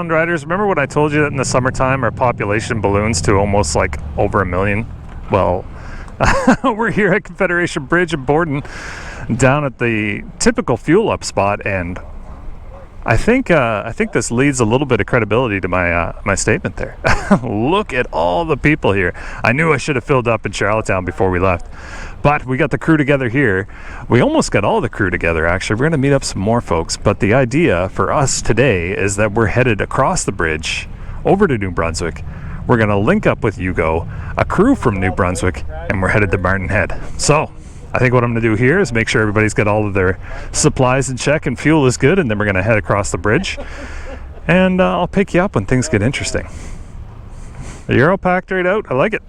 Island Riders, remember when I told you that in the summertime our population balloons to almost like over 1 million? Well, we're here at Confederation Bridge in Borden, down at the typical fuel up spot, and I think this leads a little bit of credibility to my statement there. Look at all the people here. I knew I should have filled up in Charlottetown before we left, but we got the crew together here. We almost got all the crew together, actually. We're going to meet up some more folks, but the idea for us today is that we're headed across the bridge over to New Brunswick. We're going to link up with Hugo, a crew from New Brunswick, and we're headed to Martin Head. So I think what I'm going to do here is make sure everybody's got all of their supplies in check and fuel is good, and then we're going to head across the bridge. And I'll pick you up when things get interesting. You're all packed right out? I like it.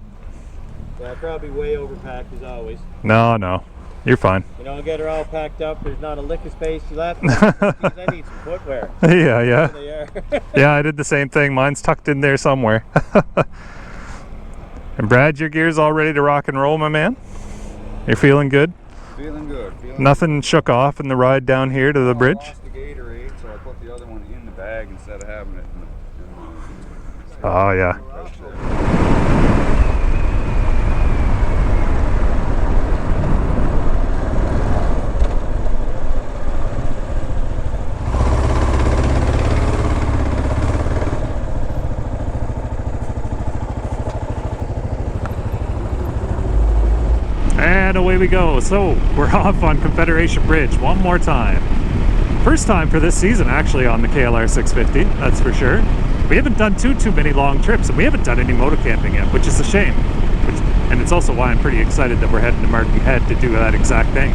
Yeah, probably way overpacked as always. No. You're fine. You don't get her all packed up. There's not a lick of space left. Because I need some footwear. Yeah. There they are. Yeah, I did the same thing. Mine's tucked in there somewhere. And Brad, your gear's all ready to rock and roll, my man? You're feeling good? Feeling good. Nothing shook off in the ride down here to the bridge? I lost the Gatorade, so I put the other one in the bag instead of having it in the Oh, yeah. And away we go. So we're off on Confederation Bridge one more time. First time for this season actually on the KLR 650, that's for sure. We haven't done too many long trips, and we haven't done any moto camping yet, which is a shame. And it's also why I'm pretty excited that we're heading to Martin Head to do that exact thing.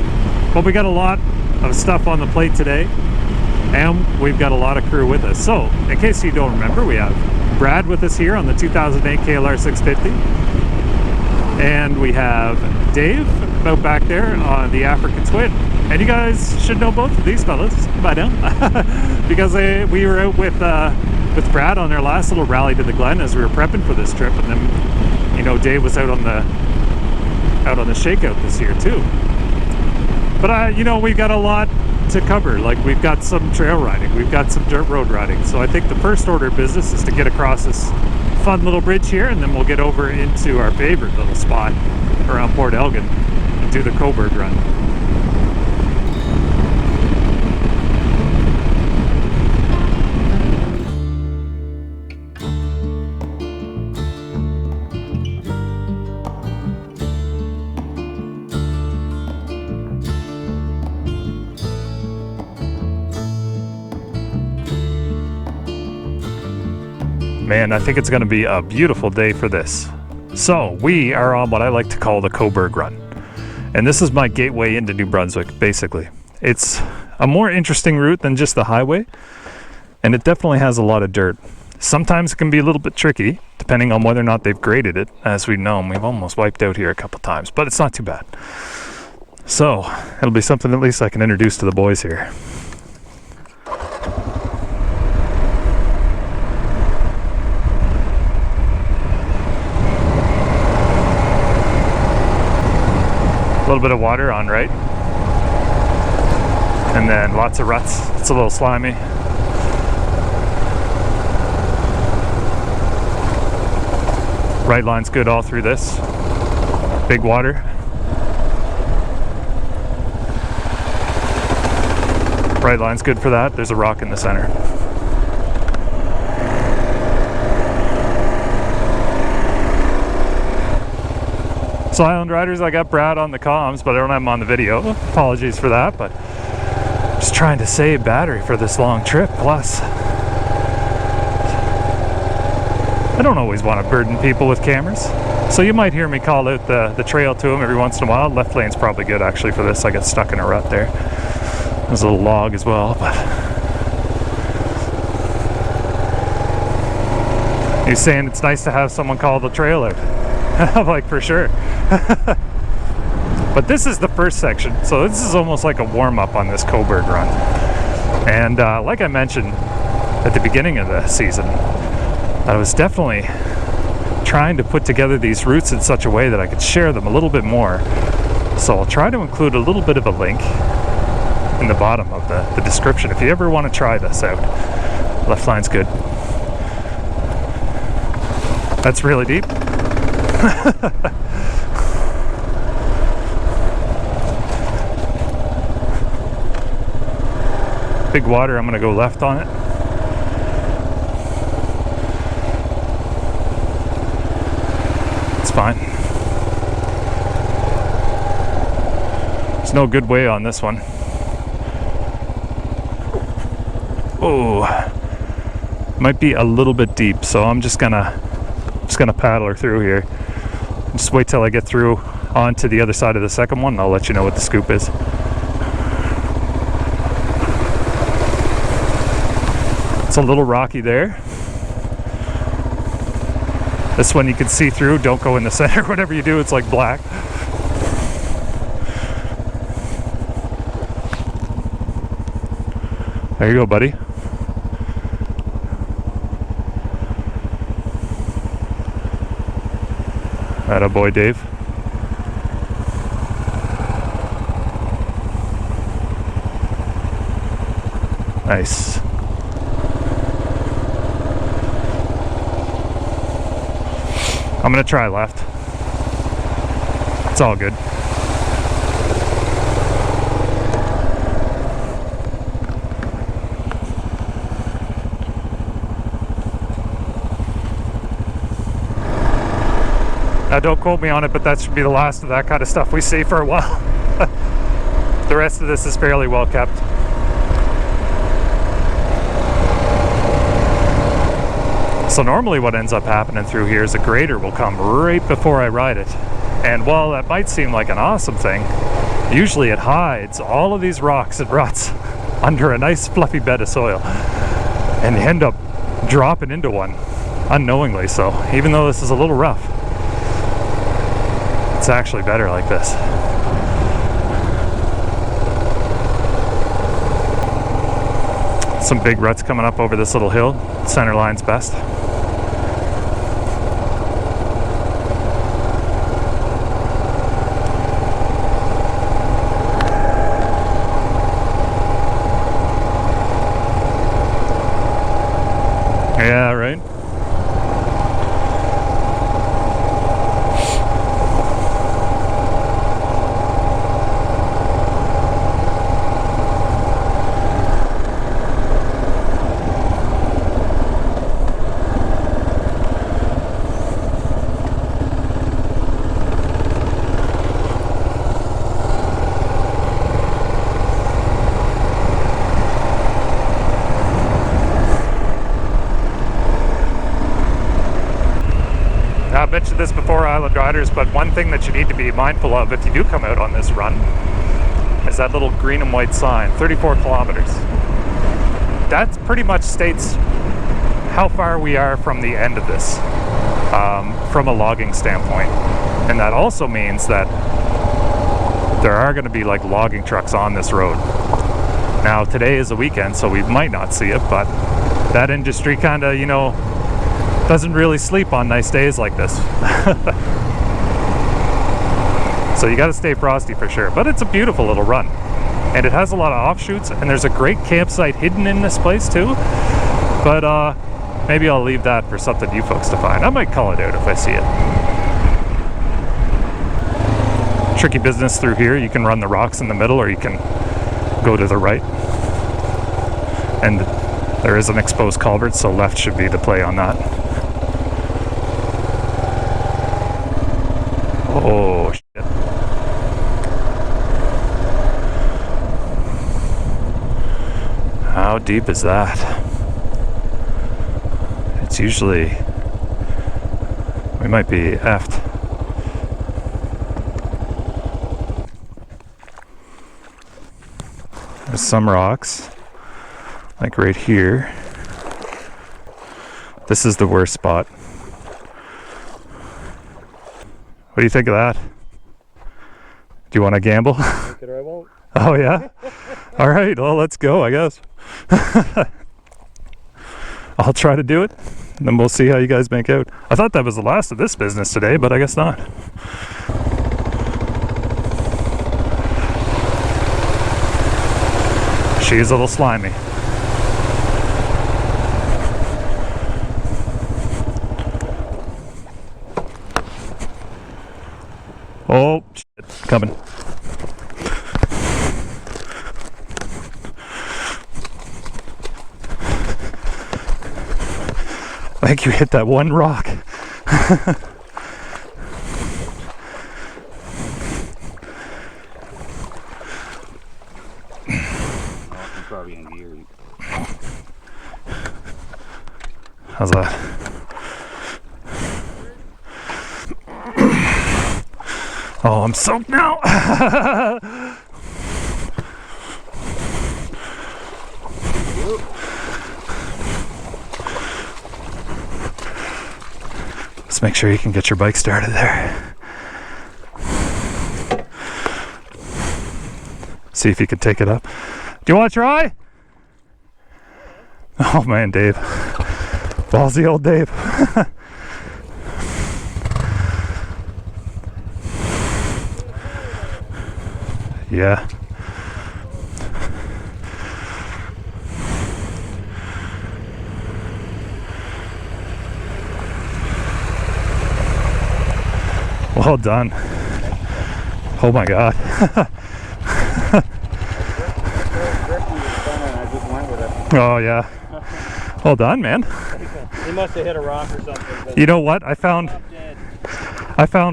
But we got a lot of stuff on the plate today, and we've got a lot of crew with us. So in case you don't remember, we have Brad with us here on the 2008 KLR 650. And we have Dave out back there on the African Twin. And you guys should know both of these fellas by now. Because we were out with Brad on their last little rally to the Glen as we were prepping for this trip. And then, you know, Dave was out on the shakeout this year too. But you know, we've got a lot to cover. Like, we've got some trail riding, we've got some dirt road riding. So I think the first order of business is to get across this fun little bridge here, and then we'll get over into our favorite little spot around Port Elgin and do the Coburg Run. Man, I think it's going to be a beautiful day for this. So we are on what I like to call the Coburg Run. And this is my gateway into New Brunswick, basically. It's a more interesting route than just the highway, and it definitely has a lot of dirt. Sometimes it can be a little bit tricky, depending on whether or not they've graded it. As we know, we've almost wiped out here a couple times, but it's not too bad. So it'll be something at least I can introduce to the boys here. A little bit of water on right, and then lots of ruts. It's a little slimy. Right line's good all through this. Big water. Right line's good for that. There's a rock in the center. So Island Riders, I got Brad on the comms, but I don't have him on the video. Apologies for that, but just trying to save battery for this long trip. Plus, I don't always want to burden people with cameras. So you might hear me call out the trail to them every once in a while. Left lane's probably good actually for this. I got stuck in a rut there. There's a little log as well, but he's saying it's nice to have someone call the trail out. I'm like, for sure. But this is the first section, so this is almost like a warm-up on this Coburg Run. And like I mentioned at the beginning of the season, I was definitely trying to put together these routes in such a way that I could share them a little bit more. So I'll try to include a little bit of a link in the bottom of the description if you ever want to try this out. Left line's good. That's really deep. Big water, I'm gonna go left on it. It's fine. There's no good way on this one. Oh, might be a little bit deep, so I'm just gonna paddle her through here. Just wait till I get through onto the other side of the second one, and I'll let you know what the scoop is. It's a little rocky there. This one you can see through. Don't go in the center. Whatever you do, it's like black. There you go, buddy. Atta boy, Dave. Nice. I'm gonna try left. It's all good. Now don't quote me on it, but that should be the last of that kind of stuff we see for a while. The rest of this is fairly well kept. So normally what ends up happening through here is a grader will come right before I ride it. And while that might seem like an awesome thing, usually it hides all of these rocks and ruts under a nice fluffy bed of soil. And you end up dropping into one unknowingly. So even though this is a little rough, it's actually better like this. Some big ruts coming up over this little hill. Center line's best. Yeah, right? I've mentioned this before, Island Riders, but one thing that you need to be mindful of if you do come out on this run is that little green and white sign, 34 kilometers. That pretty much states how far we are from the end of this, from a logging standpoint. And that also means that there are going to be like logging trucks on this road. Now today is a weekend, so we might not see it, but that industry kind of, you know, doesn't really sleep on nice days like this. So you got to stay frosty for sure, but it's a beautiful little run and it has a lot of offshoots, and there's a great campsite hidden in this place too, but maybe I'll leave that for something you folks to find. I might call it out if I see it. Tricky business through here. You can run the rocks in the middle or you can go to the right, and there is an exposed culvert, so left should be the play on that. Oh, shit. How deep is that? It's usually... we might be effed. There's some rocks, like right here. This is the worst spot. What do you think of that? Do you want to gamble? Take it or I won't. Oh yeah? All right, well let's go, I guess. I'll try to do it, and then we'll see how you guys make out. I thought that was the last of this business today, but I guess not. She's a little slimy. Oh, shit. Coming. I think you hit that one rock. Probably in gear. How's that? Oh, I'm soaked now. Let's make sure you can get your bike started there. See if you can take it up. Do you want to try? Oh man, Dave. Ballsy old Dave. Yeah. Well done. Oh my God. Oh yeah. Well done, man. He must have hit a rock or something. You know what? I found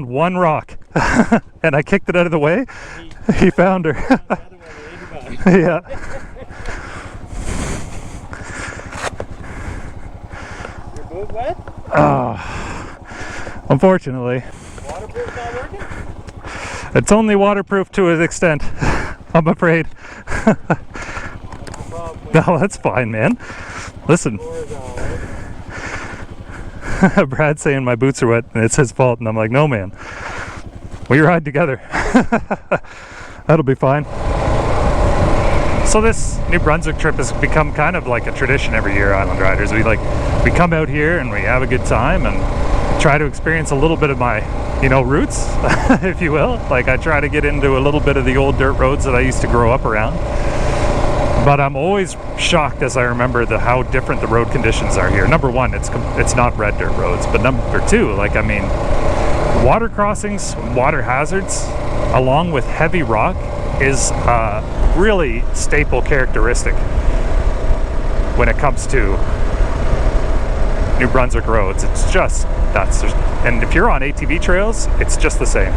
one rock and I kicked it out of the way. He found her. Yeah. Your boot wet? Oh, unfortunately. Waterproof not working? It's only waterproof to an extent, I'm afraid. No, that's fine, man. Listen. Brad's saying my boots are wet and it's his fault, and I'm like, no, man. We ride together. That'll be fine. So this New Brunswick trip has become kind of like a tradition every year, Island Riders. We come out here and we have a good time and try to experience a little bit of my, roots, if you will. Like, I try to get into a little bit of the old dirt roads that I used to grow up around. But I'm always shocked as I remember how different the road conditions are here. Number one, it's not red dirt roads, but number two, water crossings, water hazards, along with heavy rock, is a really staple characteristic when it comes to New Brunswick roads. It's just nuts. And if you're on ATV trails, it's just the same.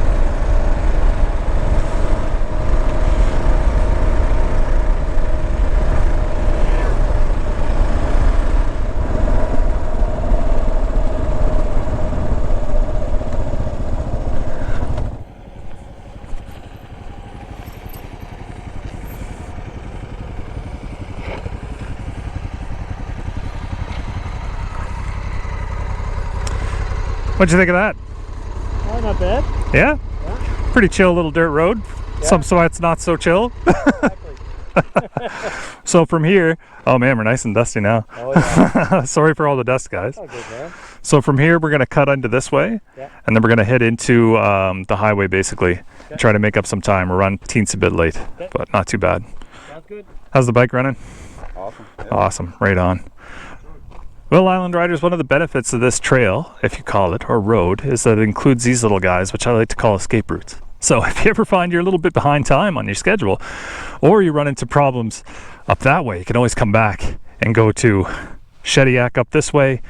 What'd you think of that? Oh, not bad. Yeah? Yeah. Pretty chill little dirt road. Yeah. Some spots not so chill. Exactly. So from here, oh man, we're nice and dusty now. Oh, yeah. Sorry for all the dust, guys. Oh, good, man. So from here, we're going to cut into this way, Yeah. and then we're going to head into the highway, basically, and try to make up some time. We're running teens a bit late, but not too bad. Sounds good. How's the bike running? Awesome. Yeah. Awesome. Right on. Well, Island Riders, one of the benefits of this trail, if you call it, or road, is that it includes these little guys, which I like to call escape routes. So if you ever find you're a little bit behind time on your schedule, or you run into problems up that way, you can always come back and go to Shediac up this way,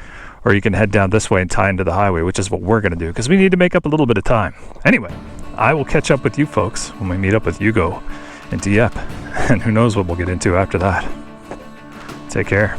or you can head down this way and tie into the highway, which is what we're going to do, because we need to make up a little bit of time. Anyway, I will catch up with you folks when we meet up with Hugo and Dieppe, and who knows what we'll get into after that. Take care.